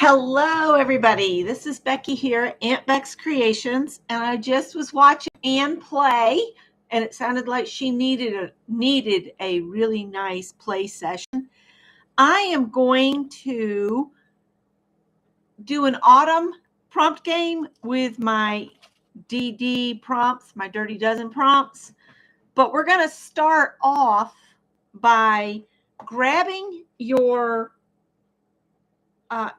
Hello, everybody. This is Becky here at Aunt Beck's Creations, and I just was watching Ann play, and it sounded like she needed a really nice play session. I am going to do an autumn prompt game with my DD prompts, my Dirty Dozen prompts, but we're going to start off by grabbing your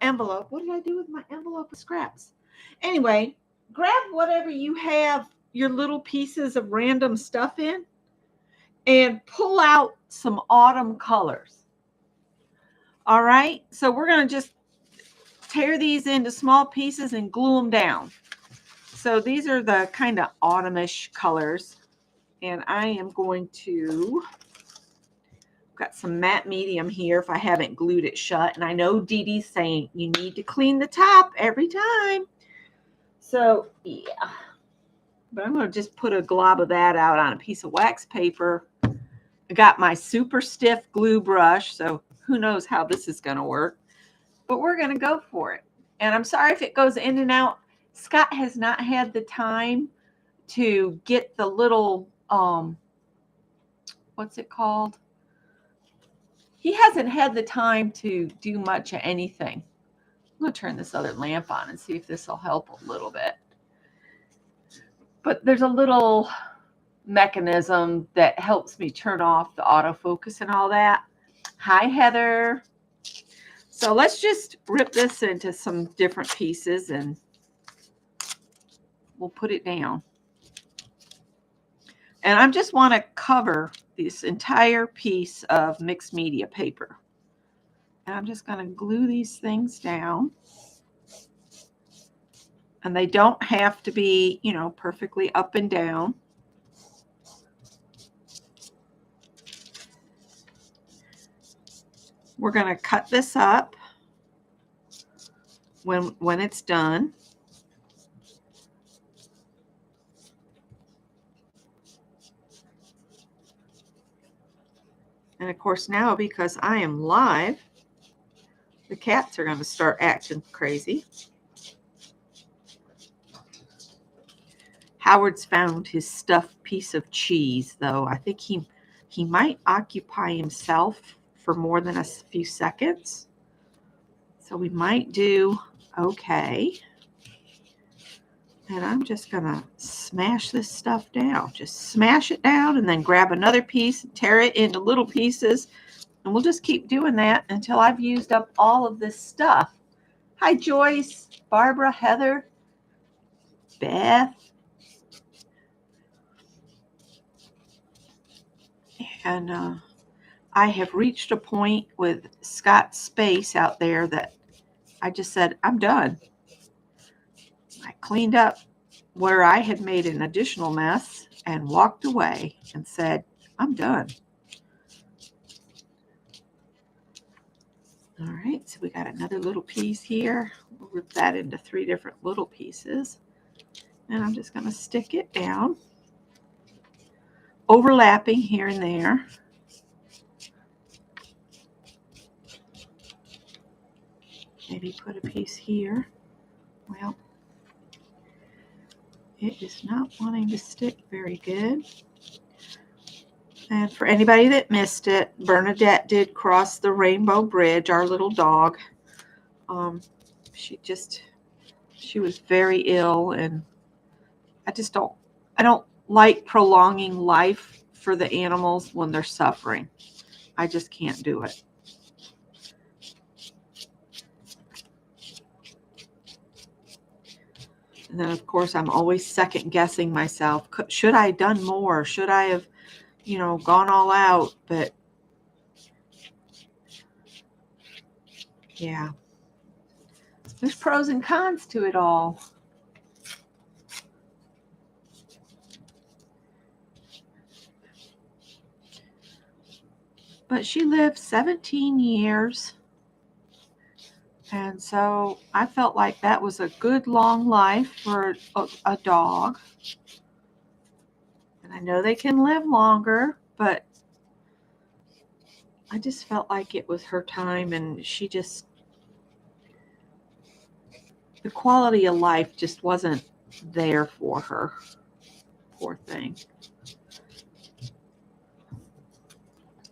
envelope. What did I do with my envelope of scraps? Anyway, grab whatever you have your little pieces of random stuff in and pull out some autumn colors. All right, so we're going to just tear these into small pieces and glue them down. So these are the kind of autumnish colors, and I am going to got some matte medium here if I haven't glued it shut. And I know Dee Dee's saying you need to clean the top every time. So yeah, but I'm going to just put a glob of that out on a piece of wax paper. I got my super stiff glue brush, so who knows how this is going to work, but we're going to go for it. And I'm sorry if it goes in and out. Scott has not had the time to get the little, what's it called? He hasn't had the time to do much of anything. I'm going to turn this other lamp on and see if this will help a little bit. But there's a little mechanism that helps me turn off the autofocus and all that. Hi, Heather. So let's just rip this into some different pieces and we'll put it down. And I just want to cover this entire piece of mixed media paper. And I'm just going to glue these things down. And they don't have to be, you know, perfectly up and down. We're going to cut this up when it's done. And of course now, because I am live, the cats are going to start acting crazy. Howard's found his stuffed piece of cheese, though. I think he might occupy himself for more than a few seconds. So we might do okay. And I'm just going to smash this stuff down. Just smash it down and then grab another piece and tear it into little pieces. And we'll just keep doing that until I've used up all of this stuff. Hi, Joyce, Barbara, Heather, Beth. And I have reached a point with Scott's space out there that I just said, I'm done. I cleaned up where I had made an additional mess and walked away and said, I'm done. All right, so we got another little piece here. We'll rip that into 3 different little pieces. And I'm just going to stick it down, overlapping here and there. Maybe put a piece here. Well, it is not wanting to stick very good. And for anybody that missed it, Bernadette did cross the Rainbow Bridge, our little dog. She was very ill, and I don't like prolonging life for the animals when they're suffering. I just can't do it. And then, of course, I'm always second guessing myself. Should I have done more? Should I have, you know, gone all out? But yeah, there's pros and cons to it all. But she lived 17 years. And so I felt like that was a good long life for a dog. And I know they can live longer, but I just felt like it was her time, and she just the quality of life just wasn't there for her. Poor thing.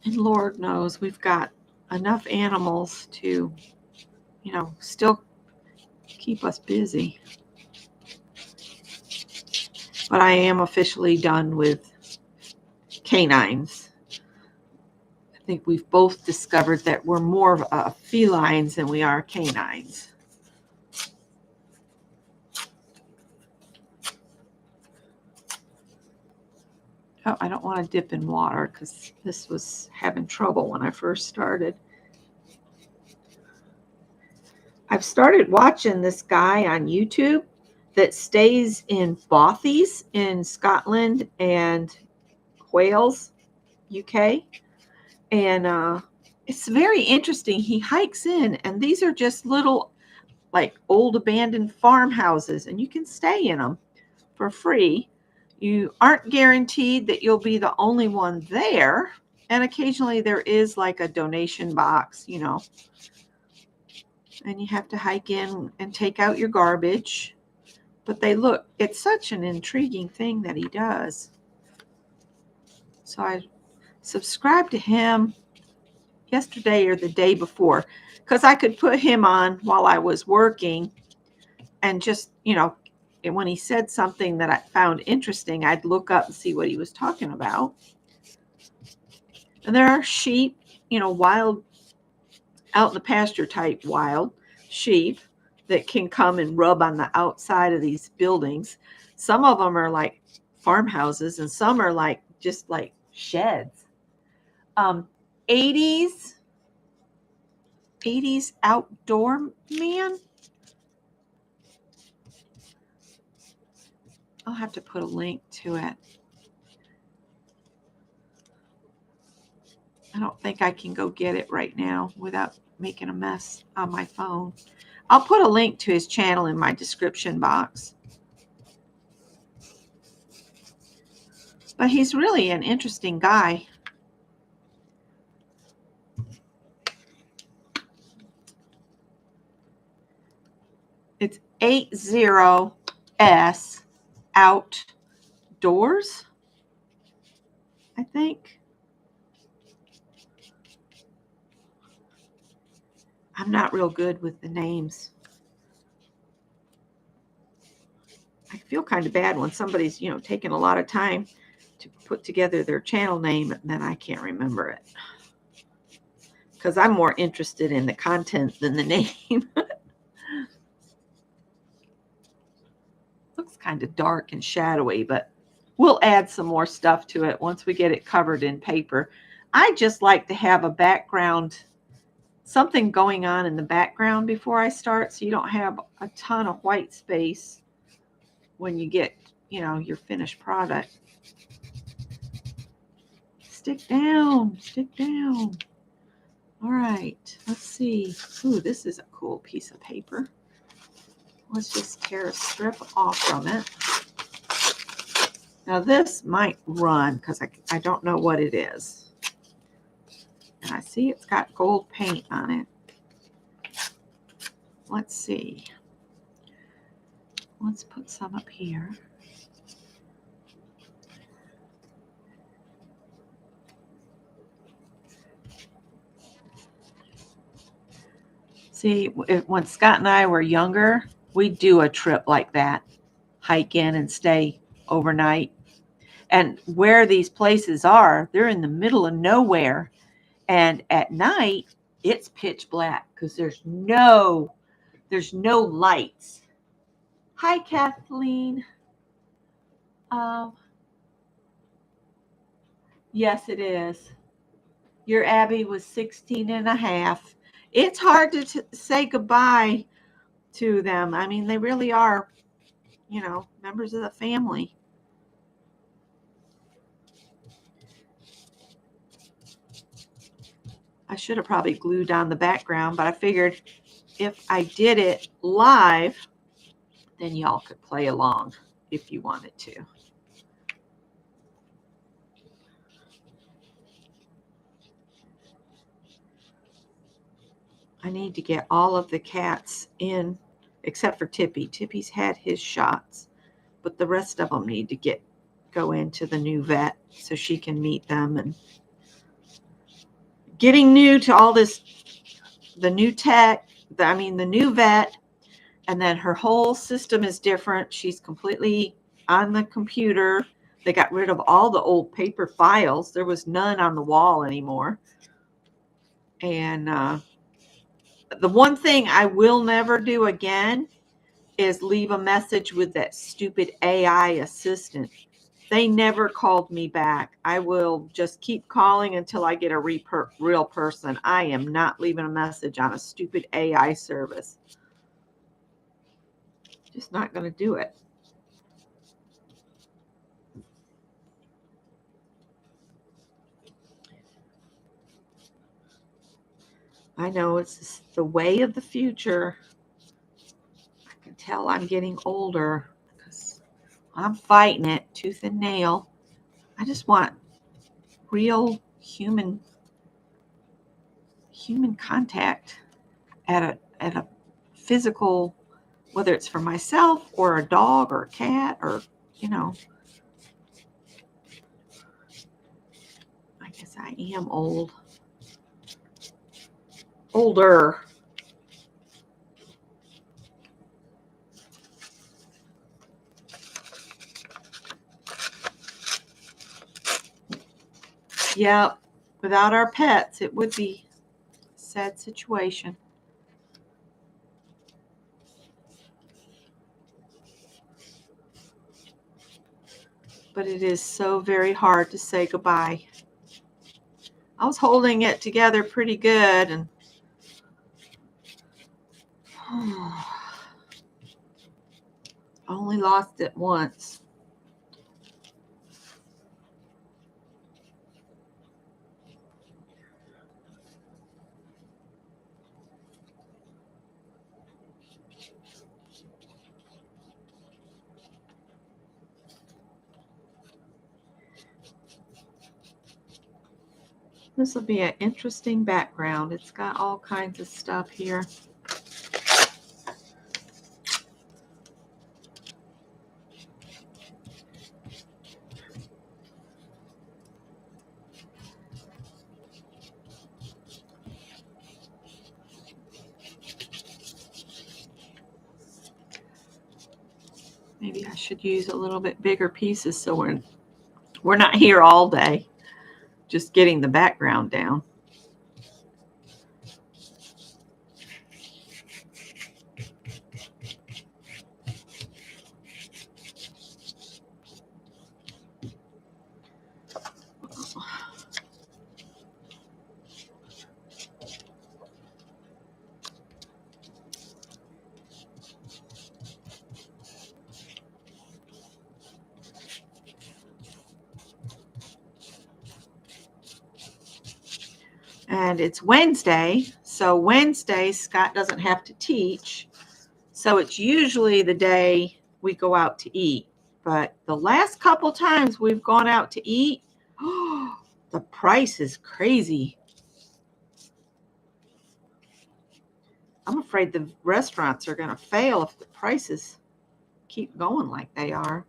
And Lord knows we've got enough animals to, you know, still keep us busy. But I am officially done with canines. I think we've both discovered that we're more felines than we are canines. Oh, I don't want to dip in water because this was having trouble when I first started. I've started watching this guy on YouTube that stays in bothies in Scotland and Wales, UK. And it's very interesting. He hikes in, and these are just little, like, old abandoned farmhouses, and you can stay in them for free. You aren't guaranteed that you'll be the only one there. And occasionally there is like a donation box, you know, and you have to hike in and take out your garbage. But it's such an intriguing thing that he does. So I subscribed to him yesterday or the day before because I could put him on while I was working and just, you know, when he said something that I found interesting, I'd look up and see what he was talking about. And there are sheep, you know, wild, out in the pasture type wild sheep that can come and rub on the outside of these buildings. Some of them are like farmhouses and some are like just like sheds. 80s outdoor man. I'll have to put a link to it. I don't think I can go get it right now without making a mess on my phone. I'll put a link to his channel in my description box. But he's really an interesting guy. It's 80S Outdoors, I think. I'm not real good with the names. I feel kind of bad when somebody's, you know, taking a lot of time to put together their channel name and then I can't remember it. Because I'm more interested in the content than the name. Looks kind of dark and shadowy, but we'll add some more stuff to it once we get it covered in paper. I just like to have a background, something going on in the background before I start, so you don't have a ton of white space when you get, you know, your finished product. Stick down, stick down. All right, let's see. Ooh, this is a cool piece of paper. Let's just tear a strip off from it. Now this might run because I don't know what it is. And I see it's got gold paint on it. Let's see. Let's put some up here. See, when Scott and I were younger, we'd do a trip like that. Hike in and stay overnight. And where these places are, they're in the middle of nowhere. And at night, it's pitch black because there's no lights. Hi, Kathleen. Yes, it is. Your Abby was 16 and a half. It's hard to say goodbye to them. I mean, they really are, you know, members of the family. I should have probably glued on the background, but I figured if I did it live, then y'all could play along if you wanted to. I need to get all of the cats in except for Tippy. Tippy's had his shots, but the rest of them need to go into the new vet so she can meet them. And getting new to all this, the new tech, the new vet, and then her whole system is different. She's completely on the computer. They got rid of all the old paper files. There was none on the wall anymore. And the one thing I will never do again is leave a message with that stupid AI assistant. They never called me back. I will just keep calling until I get a real person. I am not leaving a message on a stupid AI service. Just not going to do it. I know it's the way of the future. I can tell I'm getting older because I'm fighting it tooth and nail. I just want real human contact at a physical, whether it's for myself or a dog or a cat or, I guess I am older. Yep. Without our pets, it would be a sad situation. But it is so very hard to say goodbye. I was holding it together pretty good, and I only lost it once. This will be an interesting background. It's got all kinds of stuff here. Maybe I should use a little bit bigger pieces so we're not here all day just getting the background down. And it's Wednesday, so Wednesday Scott doesn't have to teach. So it's usually the day we go out to eat. But the last couple times we've gone out to eat, the price is crazy. I'm afraid the restaurants are going to fail if the prices keep going like they are.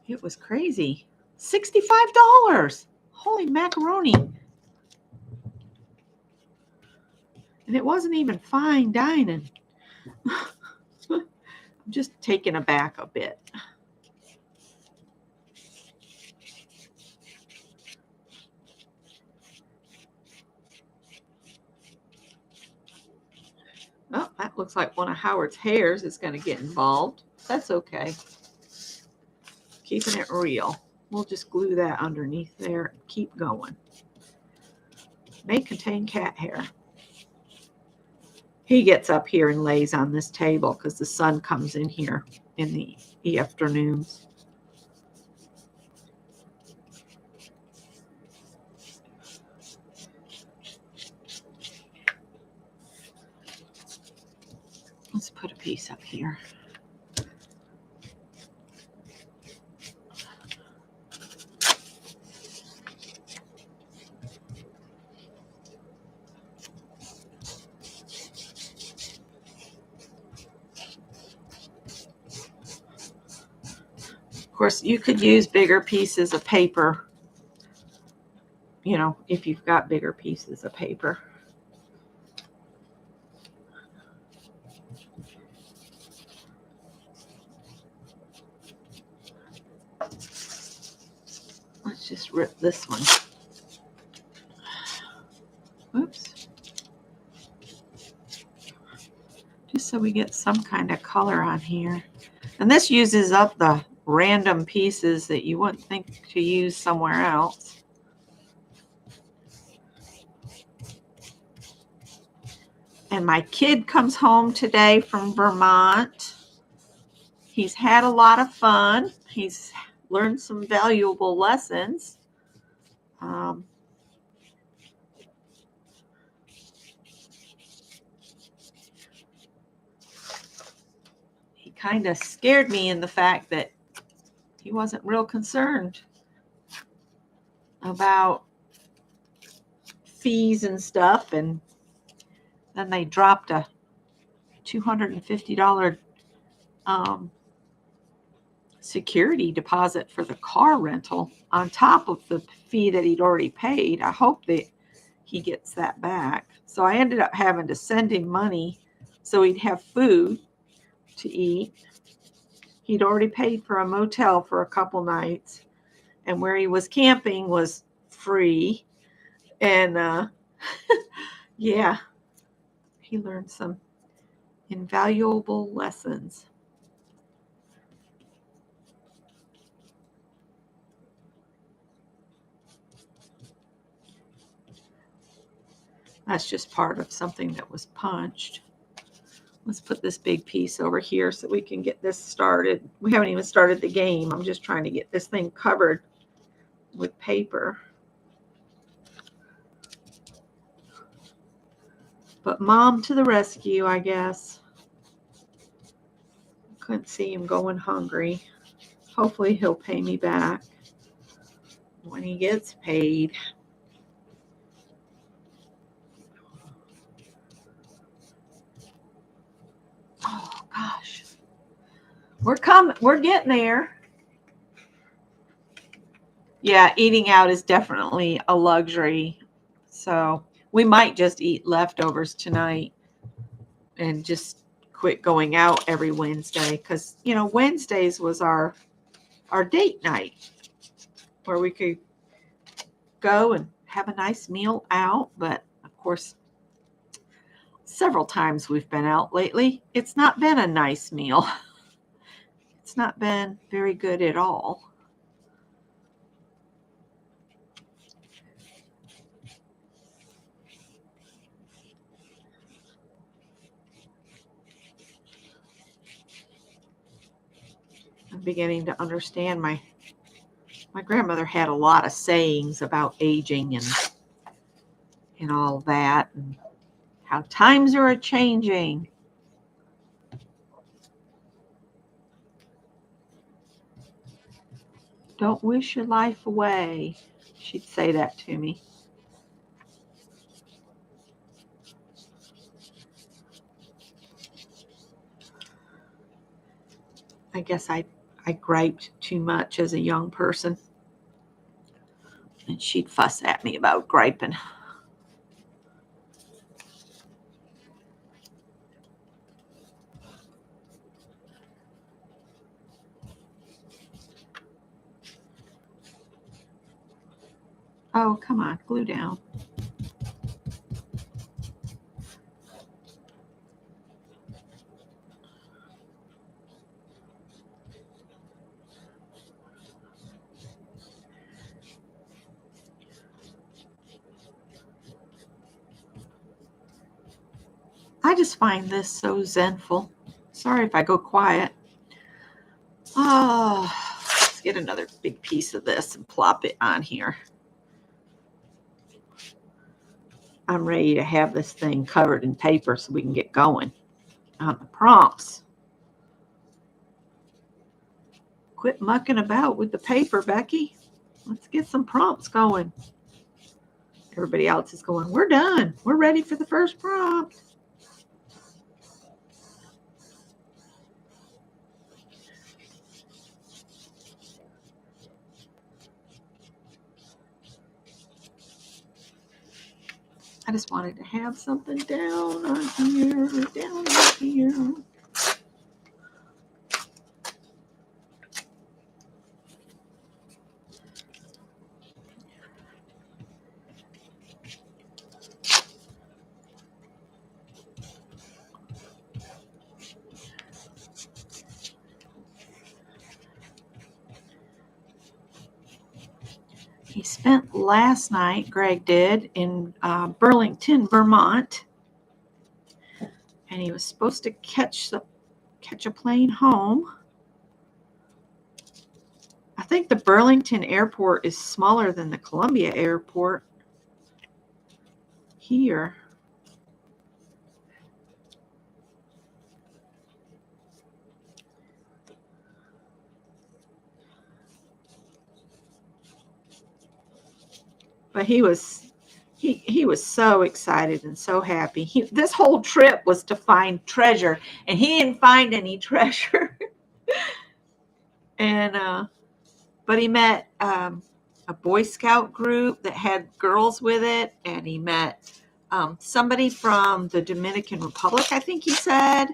It was crazy. $65. Holy macaroni. And it wasn't even fine dining. I'm just taken aback a bit. Oh, that looks like one of Howard's hairs is going to get involved. That's okay. Keeping it real. We'll just glue that underneath there and keep going. May contain cat hair. He gets up here and lays on this table because the sun comes in here in the afternoons. Let's put a piece up here. course, you could use bigger pieces of paper, you know, if you've got bigger pieces of paper. Let's just rip this one. Oops. Just so we get some kind of color on here. And this uses up the random pieces that you wouldn't think to use somewhere else. And my kid comes home today from Vermont. He's had a lot of fun. He's learned some valuable lessons. He kind of scared me in the fact that he wasn't real concerned about fees and stuff, and then they dropped a $250 security deposit for the car rental on top of the fee that he'd already paid. I hope that he gets that back. So I ended up having to send him money so he'd have food to eat. He'd already paid for a motel for a couple nights, and where he was camping was free. And yeah, he learned some invaluable lessons. That's just part of something that was punched. Let's put this big piece over here so we can get this started. We haven't even started the game. I'm just trying to get this thing covered with paper. But Mom to the rescue, I guess. Couldn't see him going hungry. Hopefully he'll pay me back when he gets paid. Oh gosh. We're getting there. Yeah, eating out is definitely a luxury. So we might just eat leftovers tonight and just quit going out every Wednesday, because you know Wednesdays was our date night where we could go and have a nice meal out. But of course, several times we've been out lately, it's not been a nice meal. It's not been very good at all. I'm beginning to understand my grandmother had a lot of sayings about aging and all that, and how times are a-changing. Don't wish your life away. She'd say that to me. I guess I griped too much as a young person, and she'd fuss at me about griping. Oh, come on, glue down. I just find this so zenful. Sorry if I go quiet. Oh, let's get another big piece of this and plop it on here. I'm ready to have this thing covered in paper so we can get going on the prompts. Quit mucking about with the paper, Becky. Let's get some prompts going. Everybody else is going, we're done. We're ready for the first prompt. I just wanted to have something down on here, down on here. He spent last night, Greg did, in Burlington, Vermont. And he was supposed to catch a plane home. I think the Burlington airport is smaller than the Columbia airport here. But he was so excited and so happy. This whole trip was to find treasure, and he didn't find any treasure. And but he met a Boy Scout group that had girls with it, and he met somebody from the Dominican Republic, I think he said,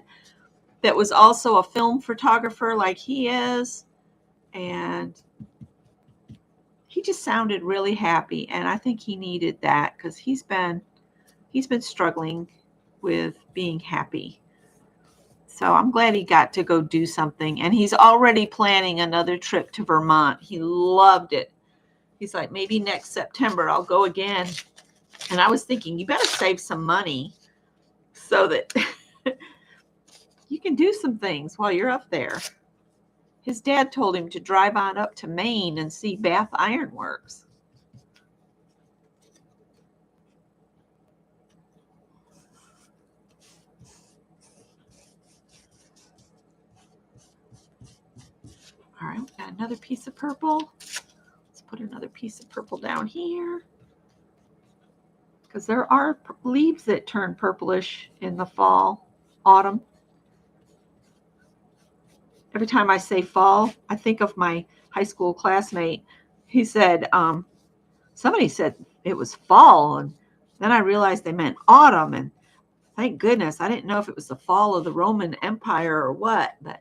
that was also a film photographer like he is. And he just sounded really happy, and I think he needed that because he's been struggling with being happy. So I'm glad he got to go do something, and he's already planning another trip to Vermont. He loved it. He's like, maybe next September I'll go again. And I was thinking, you better save some money so that you can do some things while you're up there. His dad told him to drive on up to Maine and see Bath Iron Works. All right, we got another piece of purple. Let's put another piece of purple down here. Because there are leaves that turn purplish in the fall, autumn. Every time I say fall, I think of my high school classmate. He said, somebody said it was fall, and then I realized they meant autumn, and thank goodness, I didn't know if it was the fall of the Roman Empire or what, but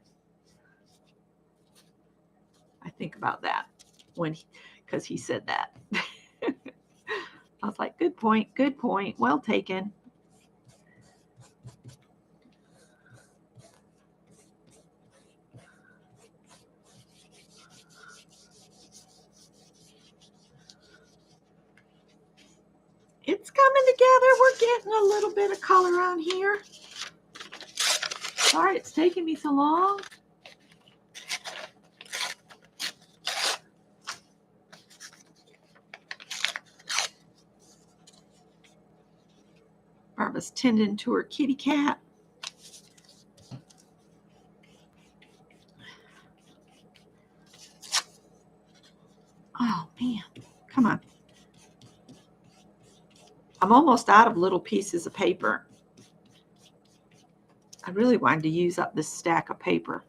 I think about that because he said that. I was like, good point, well taken. It's coming together. We're getting a little bit of color on here. Sorry it's taking me so long. Barbara's tending to her kitty cat. Oh, man. Come on. I'm almost out of little pieces of paper. I really wanted to use up this stack of paper.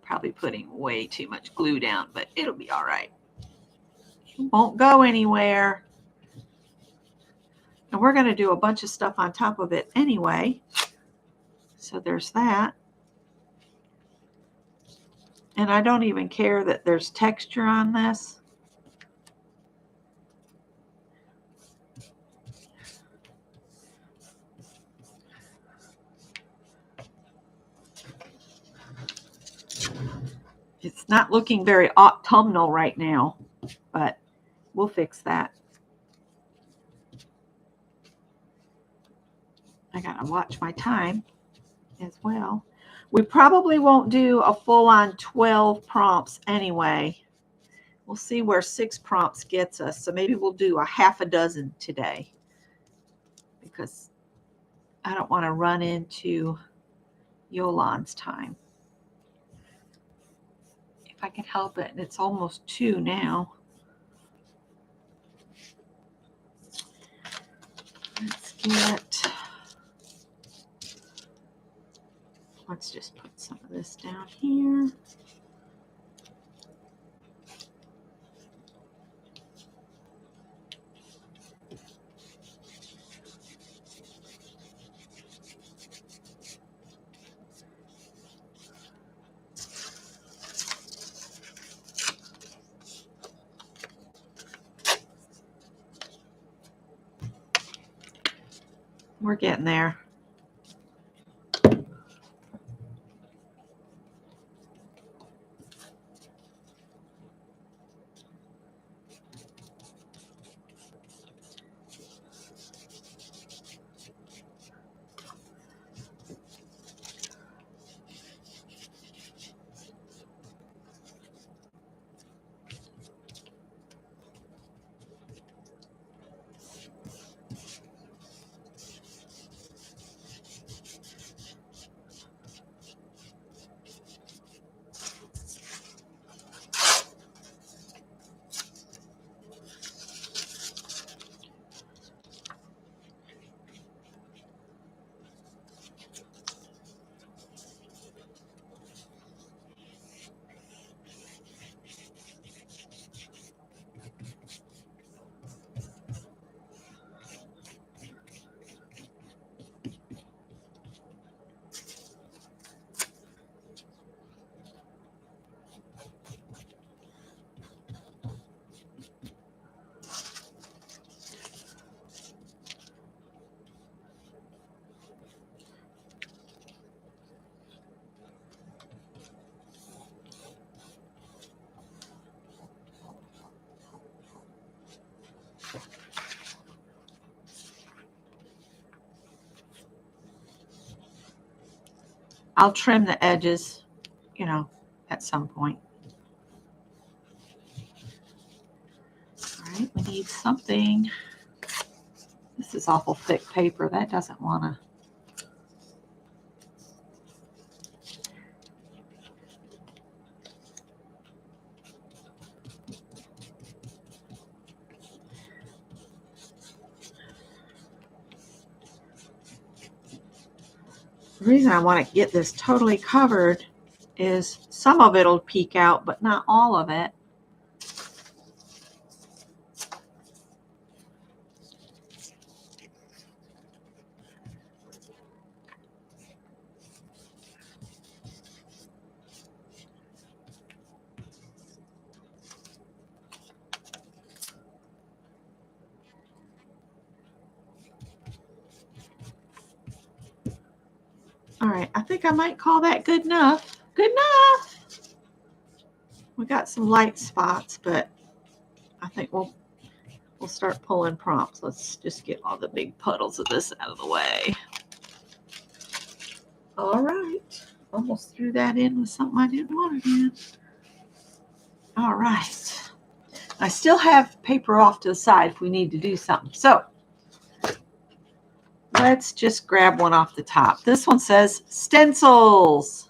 Probably putting way too much glue down, but it'll be all right. It won't go anywhere. And we're going to do a bunch of stuff on top of it anyway. So there's that. And I don't even care that there's texture on this. It's not looking very autumnal right now, but we'll fix that. I gotta watch my time as well. We probably won't do a full-on 12 prompts anyway. We'll see where 6 prompts gets us. So maybe we'll do a half a dozen today because I don't want to run into Yolan's time. If I can help it, and it's almost 2 now. Let's just put some of this down here. We're getting there. I'll trim the edges, you know, at some point. All right, we need something. This is awful thick paper. That doesn't want to. The reason I want to get this totally covered is some of it'll peek out, but not all of it. All right, I think I might call that good enough. Good enough. We got some light spots, but I think we'll start pulling prompts. Let's just get all the big puddles of this out of the way. All right, almost threw that in with something I didn't want again. All right, I still have paper off to the side if we need to do something. So let's just grab one off the top. This one says Stencils.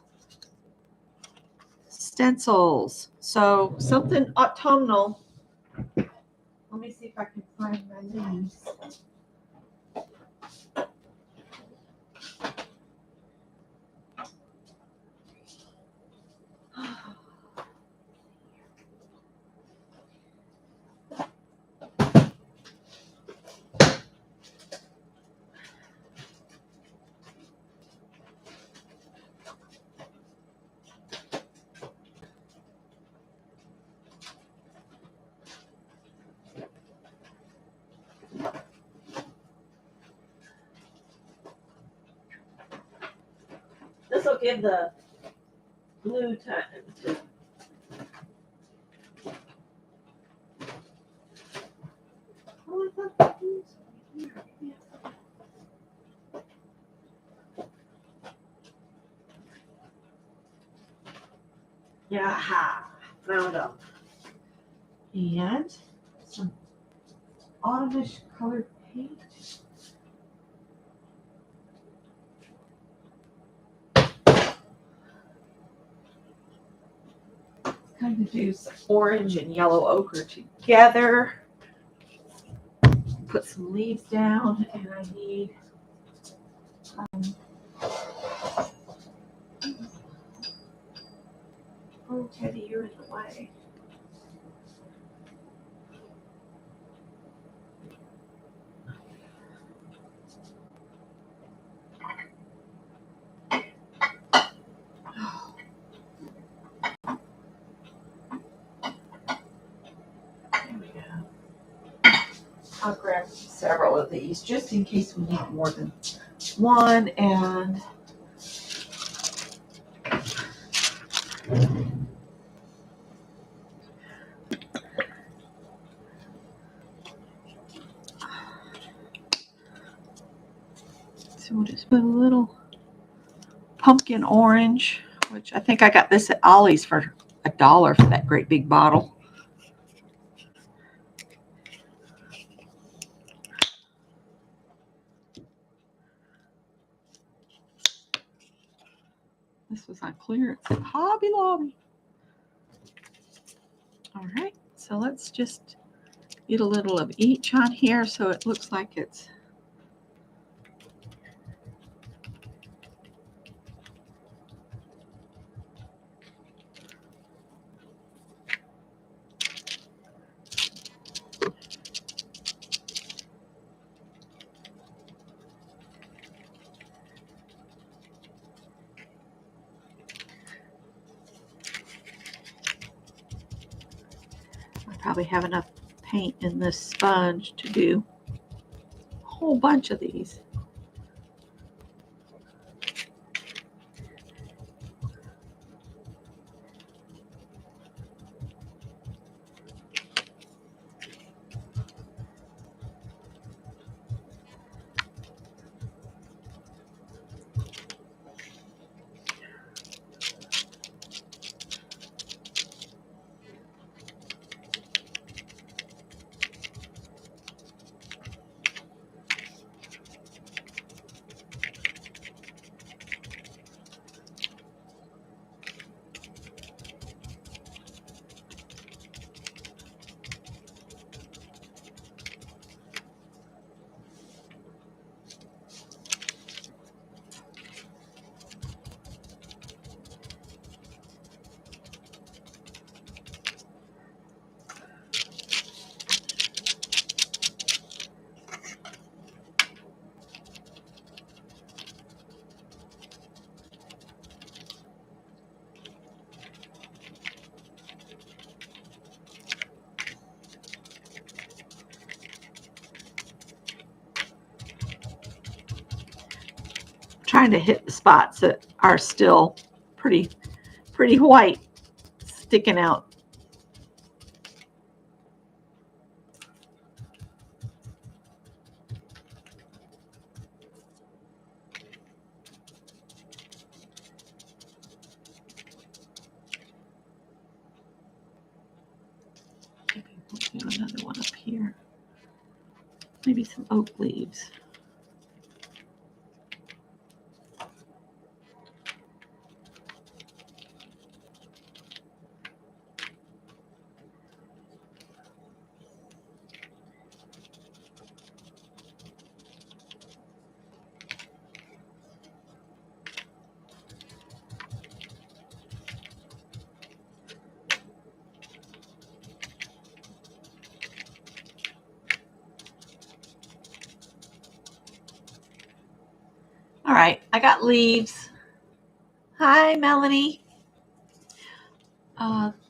Stencils. So something autumnal. Let me see if I can find my leaves. This will give the glue time to. Yeah, found them. And some autumnish colored paint. Kind of do some orange and yellow ochre together. Put some leaves down, and I need oh, Teddy, you're in the way. There we go. I'll grab several of these just in case we need more than one. And so we'll just put a little pumpkin orange, which I think I got this at Ollie's for $1 for that great big bottle. This was on clearance at Hobby Lobby. All right, so let's just get a little of each on here so it looks like it's probably have enough paint in this sponge to do a whole bunch of these. Trying to hit the spots that are still pretty white sticking out. Maybe we'll do another one up here. Maybe some oak leaves. All right, I got leaves. Hi, Melanie.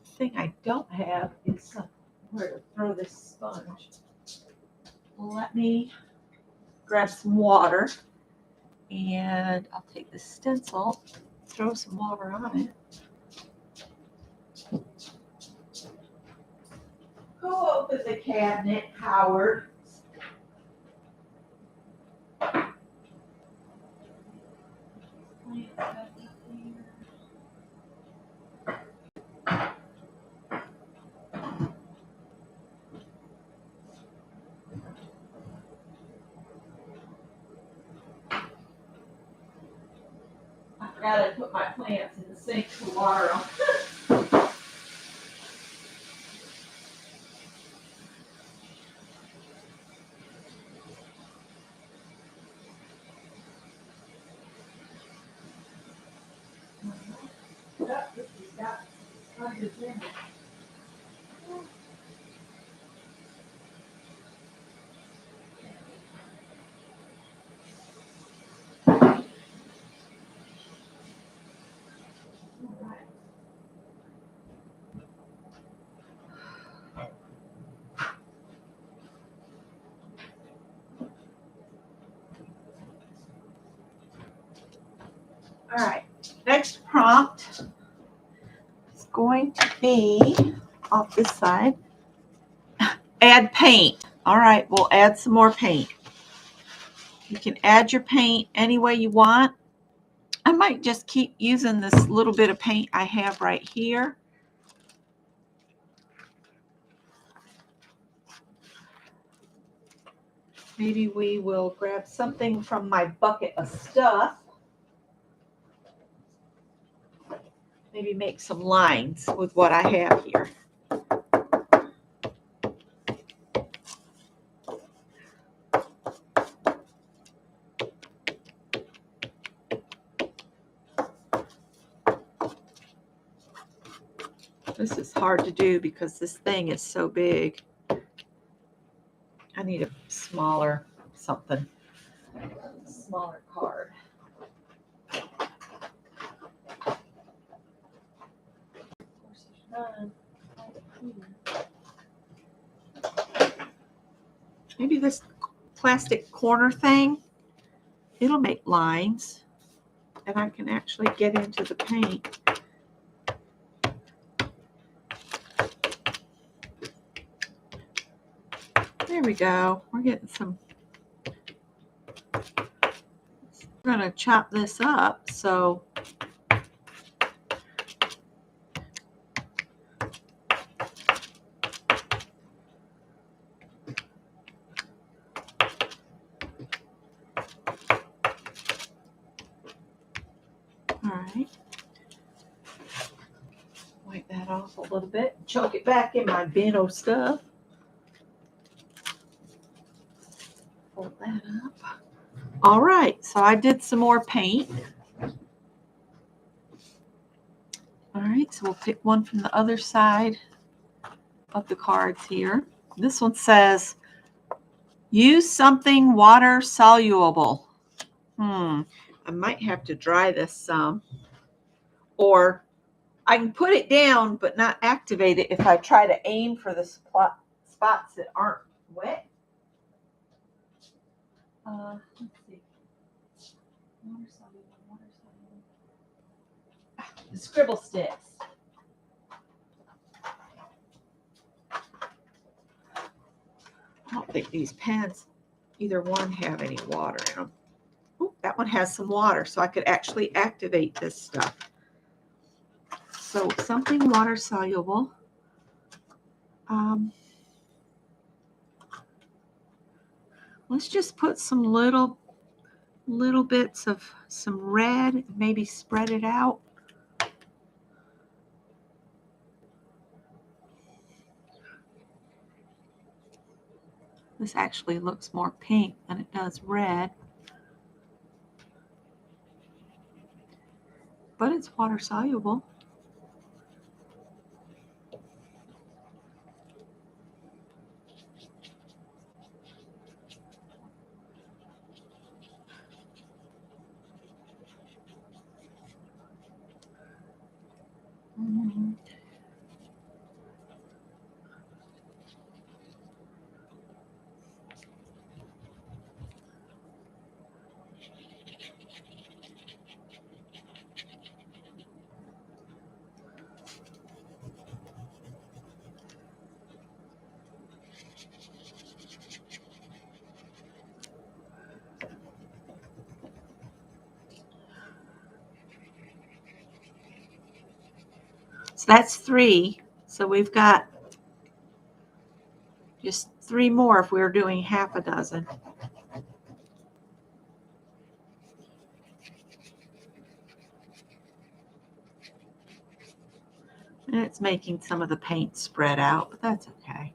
Thing I don't have is somewhere to throw this sponge. Let me grab some water, and I'll take the stencil, throw some water on it. Go open the cabinet, Howard. I forgot I put my plants in the sink to water them. All right, next prompt is going to be off this side. Add paint. All right, we'll add some more paint. You can add your paint any way you want. I might just keep using this little bit of paint I have right here. Maybe we will grab something from my bucket of stuff. Maybe make some lines with what I have here. This is hard to do because this thing is so big. I need a smaller something, smaller card. Maybe this plastic corner thing, it'll make lines and I can actually get into the paint. There we go. We're getting some. We're going to chop this up. So all right. Wipe that off a little bit. Chuck it back in my bin of stuff. Fold that up. All right, so I did some more paint. All right, so we'll pick one from the other side of the cards here. This one says, use something water soluble. I might have to dry this some. Or I can put it down but not activate it if I try to aim for the spots that aren't wet. Let's see. Water soluble. The scribble sticks. I don't think these pens, either one, have any water in them. Ooh, that one has some water, so I could actually activate this stuff. So something water soluble. Let's just put some little bits of some red, maybe spread it out. This actually looks more pink than it does red. But it's water soluble. So that's 3. So we've got just 3 more if we were doing half a dozen. And it's making some of the paint spread out, but that's okay.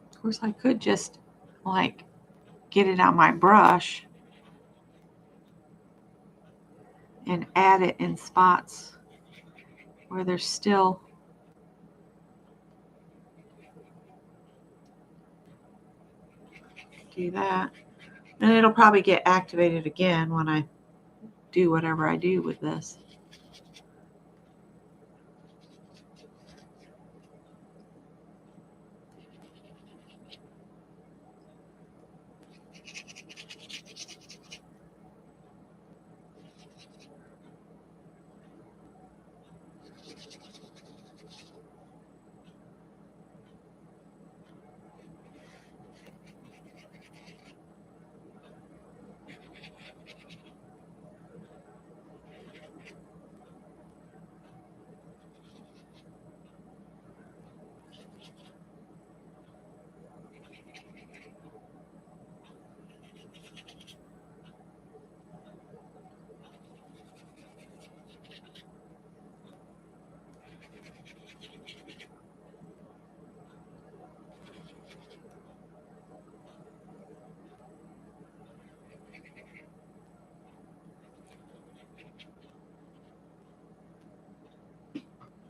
Of course, I could just like get it on my brush and add it in spots where there's still do that. And it'll probably get activated again when I do whatever I do with this.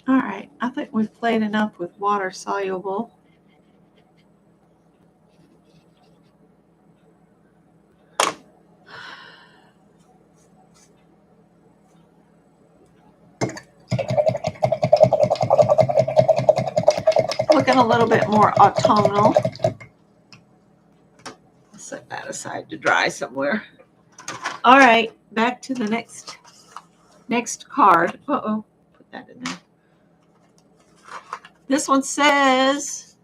All right, I think we've played enough with water soluble. Looking a little bit more autumnal. I'll set that aside to dry somewhere. All right, back to the next card. Uh-oh, put that in there. This one says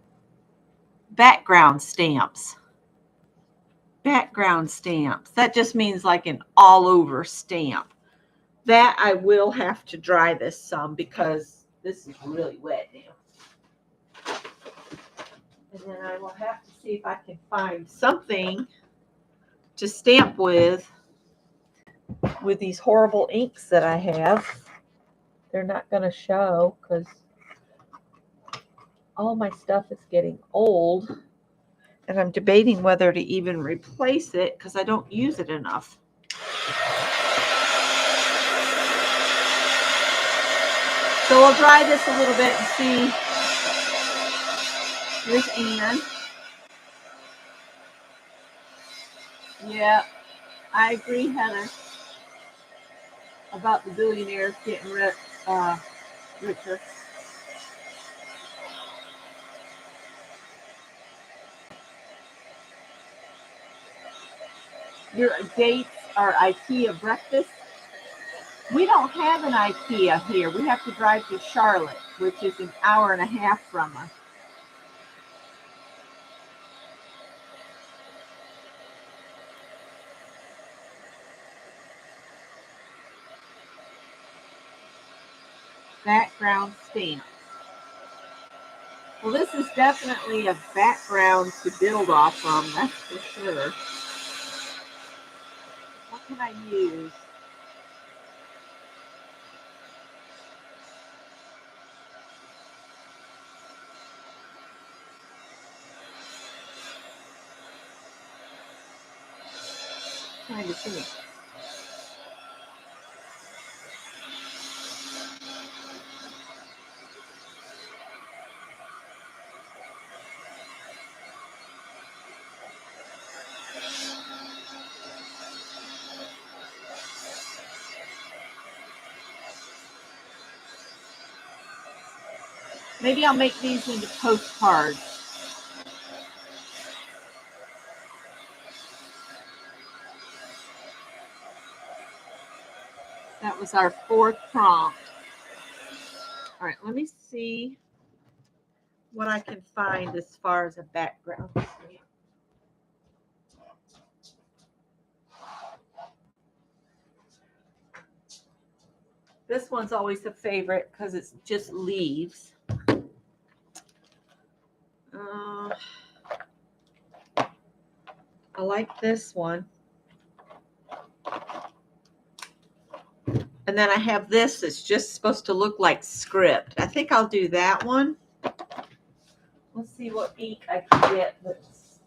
background stamps. Background stamps. That just means like an all over stamp. That I will have to dry this some because this is really wet now. And then I will have to see if I can find something to stamp with these horrible inks that I have. They're not going to show because all my stuff is getting old. And I'm debating whether to even replace it because I don't use it enough. So we'll dry this a little bit and see. Here's Anne. Yeah, I agree, Heather, about the billionaires getting richer. Your dates are IKEA breakfast. We don't have an IKEA here. We have to drive to Charlotte, which is an hour and a half from us. Background stamp. Well, this is definitely a background to build off from, that's for sure. What can I use? Trying to think. Maybe I'll make these into postcards. That was our fourth prompt. All right, let me see what I can find as far as a background stamp. This one's always a favorite because it's just leaves. I like this one. And then I have this that's just supposed to look like script. I think I'll do that one. Let's see what ink I can get. It's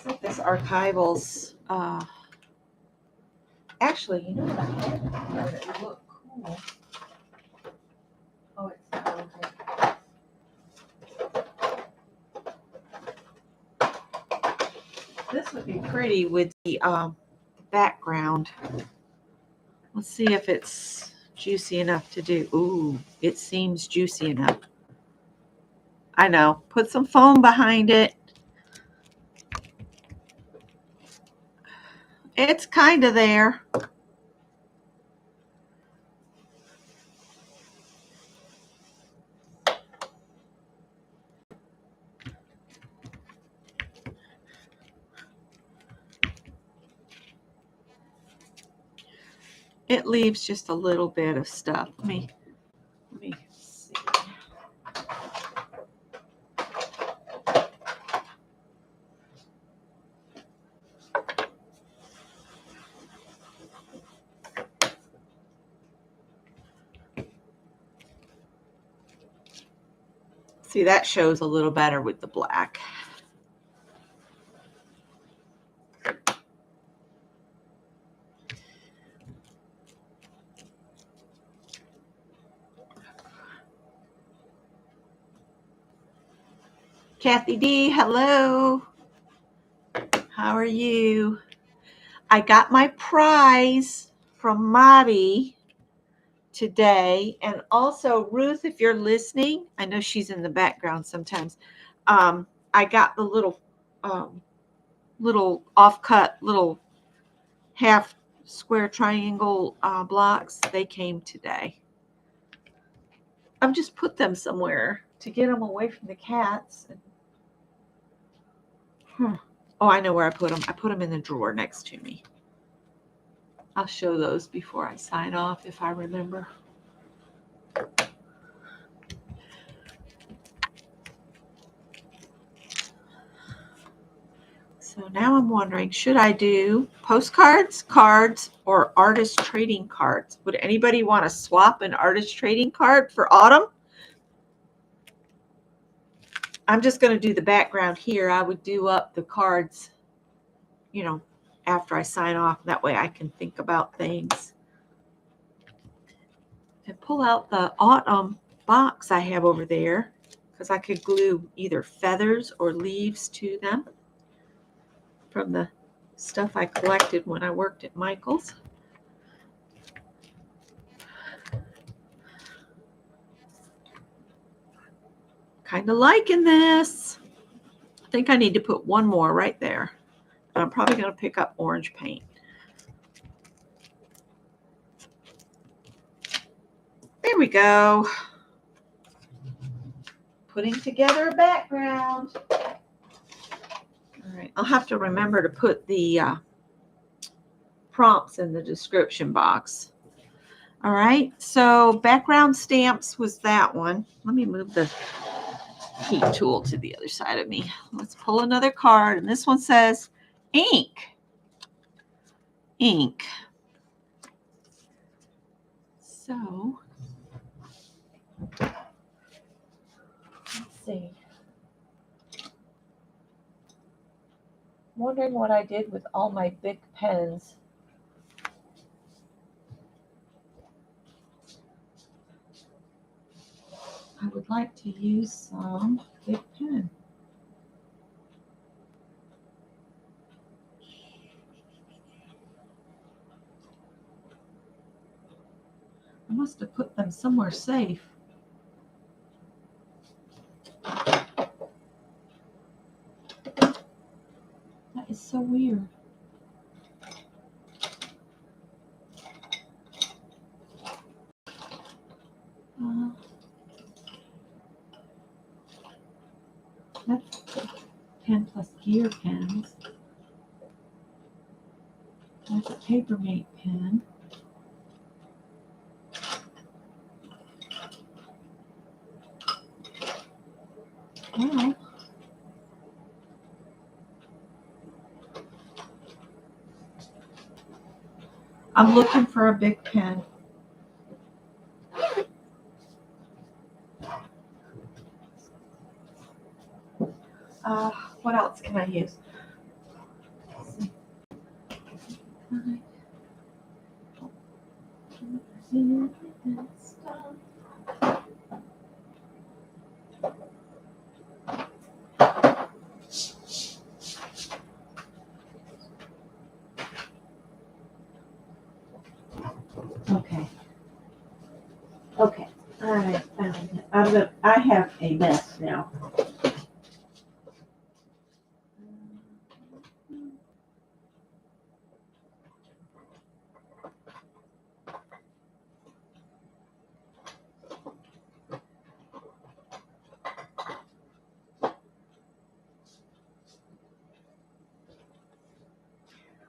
like this Archivals. Actually, you know what I have here that would look cool? Oh, it's not okay. pretty with the background. Let's see if it's juicy enough to do. Ooh, it seems juicy enough. I know. Put some foam behind it. It's kind of there. It leaves just a little bit of stuff. Let me see. See, that shows a little better with the black. Kathy D, hello. How are you? I got my prize from Mari today. And also, Ruth, if you're listening, I know she's in the background sometimes. I got the little offcut, little half square triangle blocks. They came today. I've just put them somewhere to get them away from the cats. Oh, I know where I put them. I put them in the drawer next to me. I'll show those before I sign off if I remember. So now I'm wondering, should I do postcards, cards, or artist trading cards? Would anybody want to swap an artist trading card for autumn? I'm just going to do the background here. I would do up the cards, after I sign off. That way I can think about things. And pull out the autumn box I have over there because I could glue either feathers or leaves to them from the stuff I collected when I worked at Michael's. Kind of liking this. I think I need to put one more right there. I'm probably going to pick up orange paint. There we go. Putting together a background. All right, I'll have to remember to put the prompts in the description box. All right, so background stamps was that one. Let me move the heat tool to the other side of me. Let's pull another card, and this one says ink. Ink. So, let's see. I'm wondering what I did with all my big pens. I would like to use some big pen. I must have put them somewhere safe. That is so weird. That's the Pen Plus Gear pens. That's a Papermate pen. Well, I'm looking for a big pen. What else can I use? Okay, I found it. I have a mess now.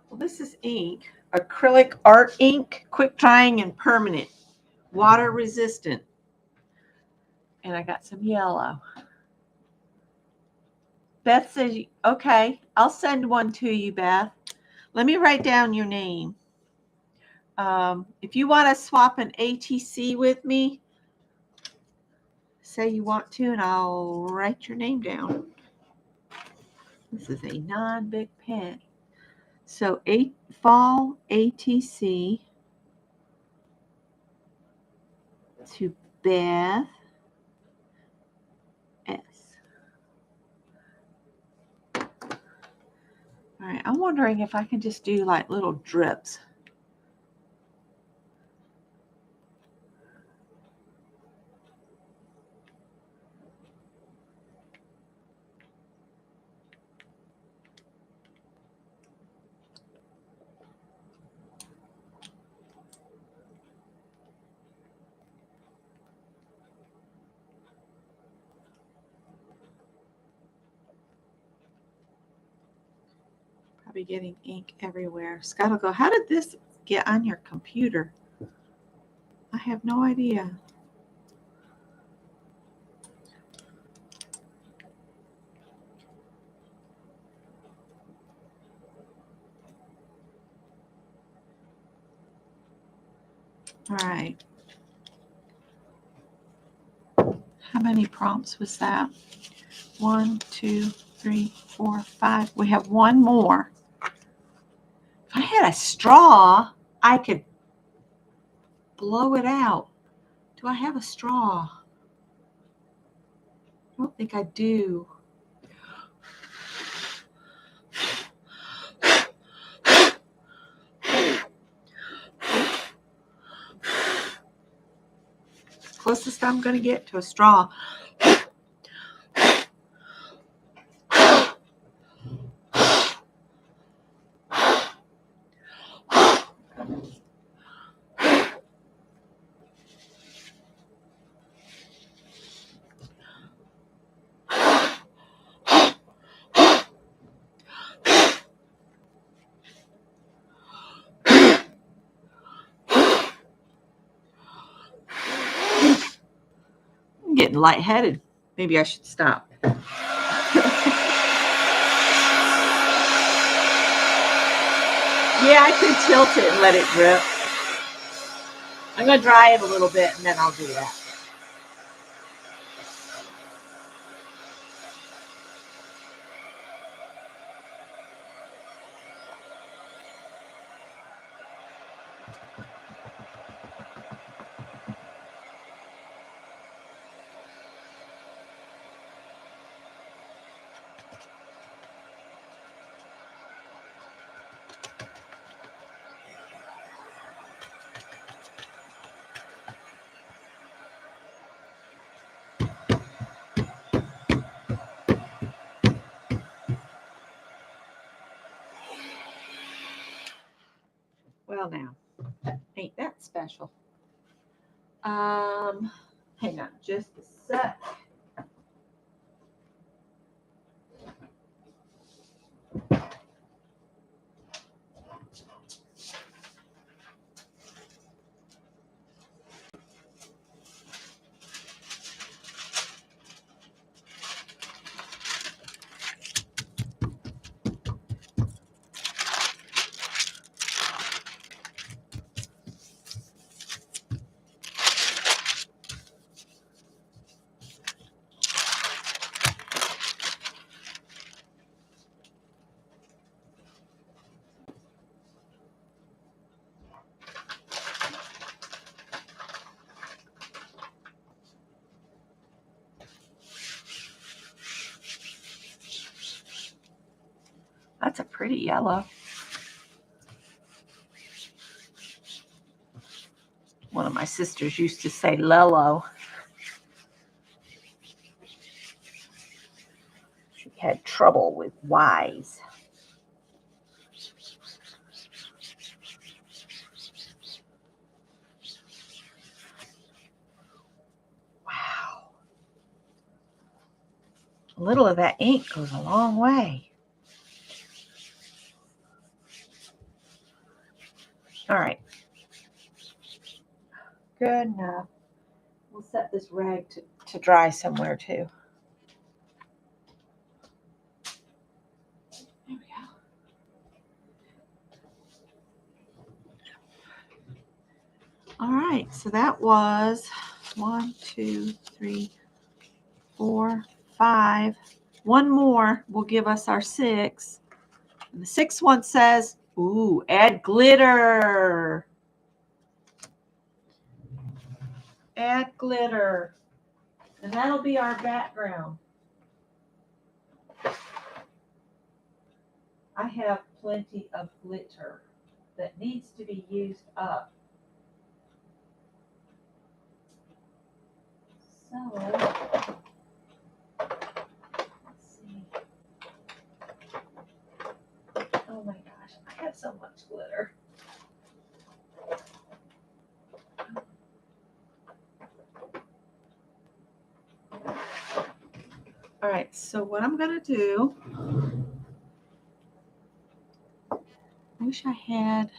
Well, this is ink, acrylic art ink, quick drying and permanent, water resistant. And I got some yellow. Beth says, okay, I'll send one to you, Beth. Let me write down your name. If you want to swap an ATC with me, say you want to, and I'll write your name down. This is a non-big pen. So fall ATC to Beth S. All right, I'm wondering if I can just do like little drips. Probably getting ink everywhere. Scott will go, how did this get on your computer? I have no idea. All right. How many prompts was that? 1, 2, 3, 4, 5. We have one more. If I had a straw, I could blow it out. Do I have a straw? I don't think I do. Closest I'm going to get to a straw. I'm getting lightheaded. Maybe I should stop. Yeah, I could tilt it and let it drip. I'm going to dry it a little bit and then I'll do that. Well, now, ain't that special? Hang on just a sec. That's a pretty yellow. One of my sisters used to say Lelo. She had trouble with Y's. Wow. A little of that ink goes a long way. All right. Good enough. We'll set this rag to dry somewhere too. There we go. All right, so that was 1, 2, 3, 4, 5. One more will give us our 6. And the 6th one says, ooh, add glitter. Add glitter. And that'll be our background. I have plenty of glitter that needs to be used up. So, let's see. Oh my gosh, I have so much glitter. All right, so what I'm going to do, I wish I had,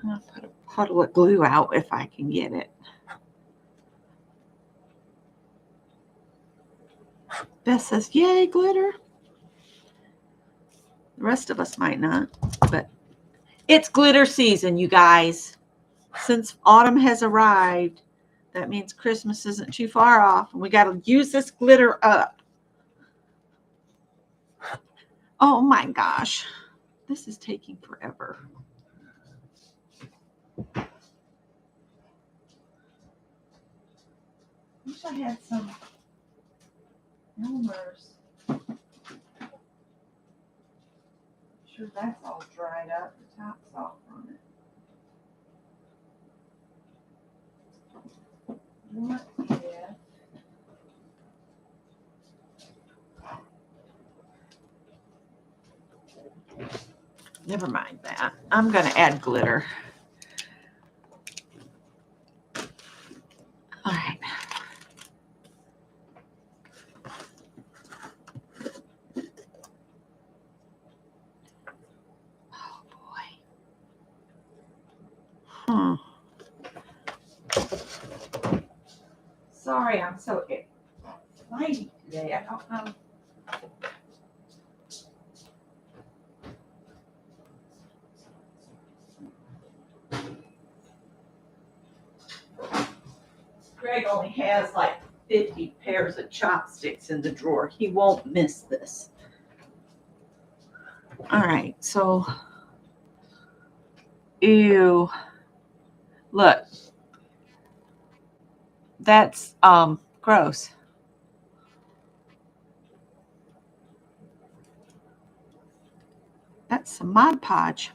I'm going to put a puddle of glue out if I can get it. Beth says, yay, glitter. The rest of us might not, but it's glitter season, you guys. Since autumn has arrived, that means Christmas isn't too far off, and we got to use this glitter up. Oh my gosh, this is taking forever. I wish I had some Elmer's. Sure, that's all dried up. The top's off on it. What if? Never mind that. I'm going to add glitter. All right. Oh boy. Sorry, I'm so excited today. I don't know. Greg only has like 50 pairs of chopsticks in the drawer. He won't miss this. All right, so, ew. Look. That's gross. That's some Mod Podge.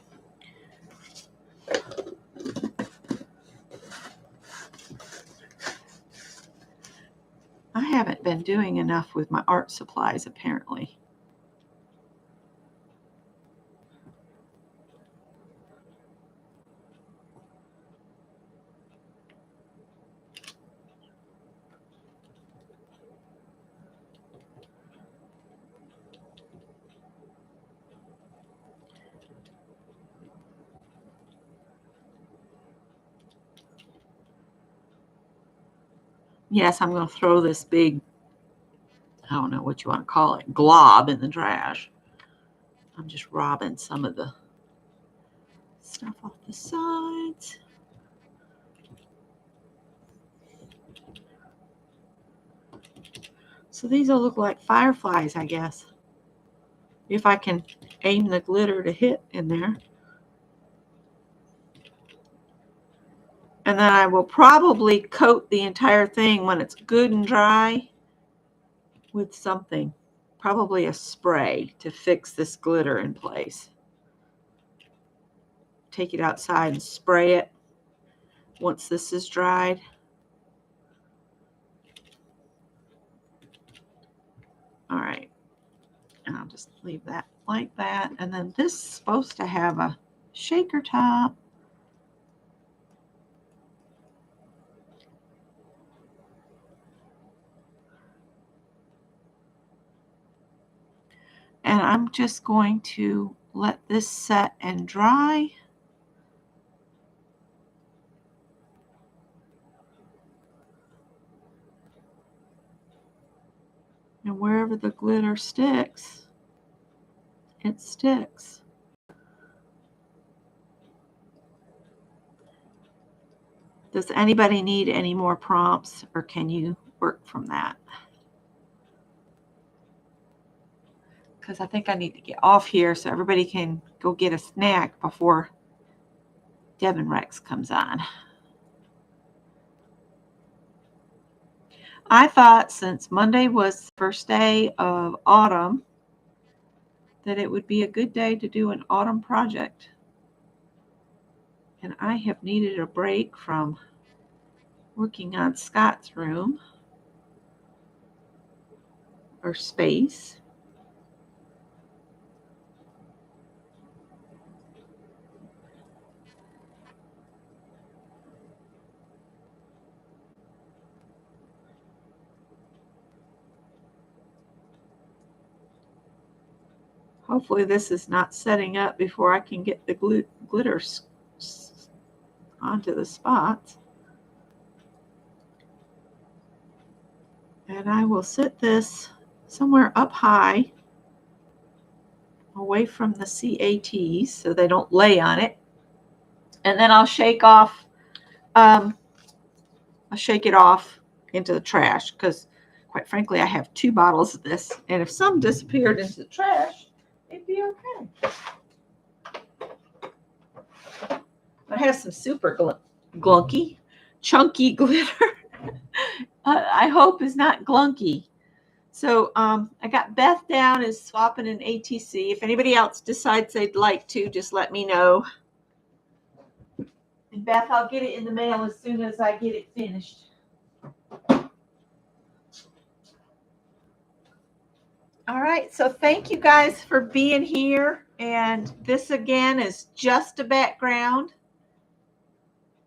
I haven't been doing enough with my art supplies, apparently. Yes, I'm going to throw this big, I don't know what you want to call it, glob in the trash. I'm just robbing some of the stuff off the sides. So these will look like fireflies, I guess, if I can aim the glitter to hit in there. And then I will probably coat the entire thing when it's good and dry with something, probably a spray to fix this glitter in place. Take it outside and spray it once this is dried. All right, and I'll just leave that like that. And then this is supposed to have a shaker top. And I'm just going to let this set and dry. And wherever the glitter sticks, it sticks. Does anybody need any more prompts, or can you work from that? Because I think I need to get off here so everybody can go get a snack before Devin Rex comes on. I thought since Monday was the first day of autumn that it would be a good day to do an autumn project. And I have needed a break from working on Scott's room or space. Hopefully this is not setting up before I can get the glitter onto the spots. And I will sit this somewhere up high, away from the CATs so they don't lay on it. And then I'll shake off, I'll shake it off into the trash because quite frankly, I have 2 bottles of this. And if some disappeared into the trash, it'd be okay. I have some super glunky, chunky glitter. I hope is not glunky. So I got Beth down as swapping an ATC. If anybody else decides they'd like to, just let me know. And Beth, I'll get it in the mail as soon as I get it finished. All right, so thank you guys for being here. And this again is just a background.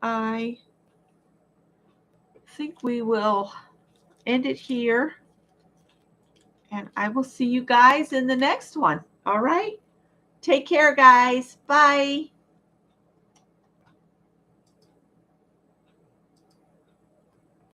I think we will end it here. And I will see you guys in the next one. All right. Take care, guys. Bye.